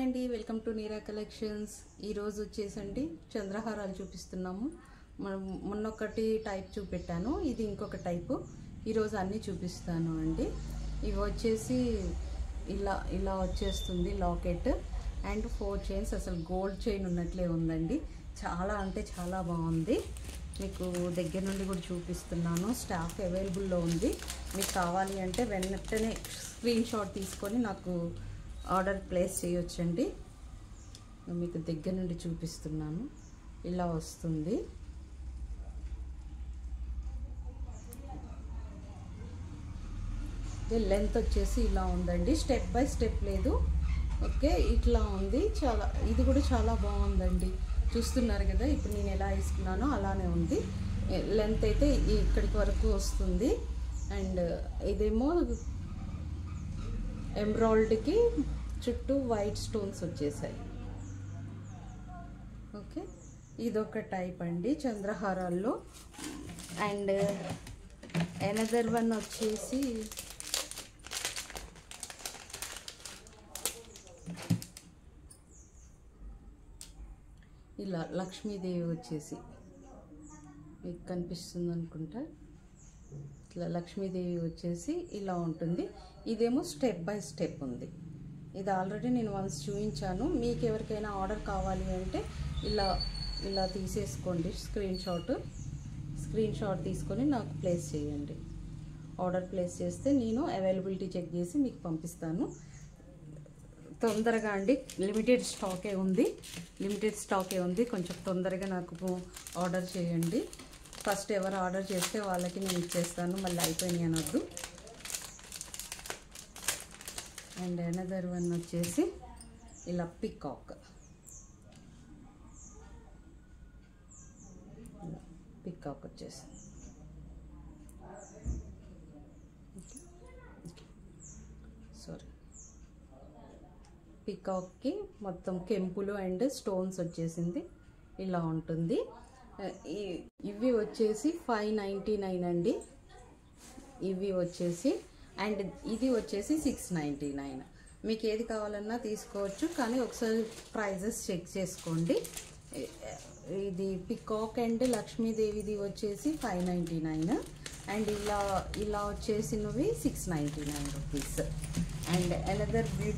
అండి welcome to neera collections. ఈరోజు వచ్చేసండి చంద్రహారాలు చూపిస్తున్నాము. మనం మొన్నొకటి టైప్ చూపెట్టాను, ఇది ఇంకొక టైపు. ఈరోజు అన్నీ చూపిస్తాను అండి. ఇవి వచ్చేసి ఇలా వచ్చేస్తుంది లాకెట్ అండ్ 4 చైన్స్. అసలు గోల్డ్ చైన్ ఉన్నట్లే ఉందండి. చాలా అంటే చాలా బాగుంది. మీకు దగ్గర నుండి కూడా చూపిస్తున్నాను. స్టాక్ అవైలబుల్లో ఉంది. మీకు కావాలి అంటే వెంటనే స్క్రీన్ షాట్ తీసుకొని నాకు ఆర్డర్ ప్లేస్ చేయొచ్చండి. మీకు దగ్గర నుండి చూపిస్తున్నాను. ఇలా వస్తుంది. లెంత్ వచ్చేసి ఇలా ఉందండి. స్టెప్ బై స్టెప్ లేదు, ఓకే. ఇట్లా ఉంది. ఇది కూడా చాలా బాగుందండి. చూస్తున్నారు కదా, ఇప్పుడు నేను ఎలా వేసుకున్నానో అలానే ఉంది. లెంత్ అయితే ఇక్కడికి వరకు వస్తుంది. అండ్ ఇదేమో ఎంబ్రాయిడరీకి చుట్టూ వైట్ స్టోన్స్ వచ్చేసాయి, ఓకే. ఇదొక టైప్ అండి చంద్రహారాల్లో. అండ్ ఎనదర్ వన్ వచ్చేసి ఇలా లక్ష్మీదేవి వచ్చేసి మీకు కనిపిస్తుంది అనుకుంటా. ఇట్లా లక్ష్మీదేవి వచ్చేసి ఇలా ఉంటుంది. ఇదేమో స్టెప్ బై స్టెప్ ఉంది. ఇది ఆల్రెడీ నేను వన్స్ చూపించాను. మీకు ఎవరికైనా ఆర్డర్ కావాలి అంటే ఇలా తీసేసుకోండి. స్క్రీన్ షాట్ తీసుకొని నాకు ప్లేస్ చేయండి. ఆర్డర్ ప్లేస్ చేస్తే నేను అవైలబిలిటీ చెక్ చేసి మీకు పంపిస్తాను. తొందరగా అండి, లిమిటెడ్ స్టాకే ఉంది. కొంచెం తొందరగా నాకు ఆర్డర్ చేయండి. ఫస్ట్ ఎవరు ఆర్డర్ చేస్తే వాళ్ళకి నేను ఇచ్చేస్తాను, మళ్ళీ అయిపోయినాయి అనొద్దు. అండ్ అనదర్ వన్ వచ్చేసి ఇలా పికాక్ వచ్చేసి పికాక్కి మొత్తం కెంపులు అండ్ స్టోన్స్ వచ్చేసింది. ఇలా ఉంటుంది. ఇవి వచ్చేసి 599 అండి. ఇవి వచ్చేసి అండ్ ఇది వచ్చేసి 699. మీకు ఏది కావాలన్నా తీసుకోవచ్చు, కానీ ఒకసారి ప్రైజెస్ చెక్ చేసుకోండి. ఇది పికాక్ అండ్ లక్ష్మీదేవిది వచ్చేసి 599 అండ్ ఇలా వచ్చేసినవి 699 రూపీస్. And another beauty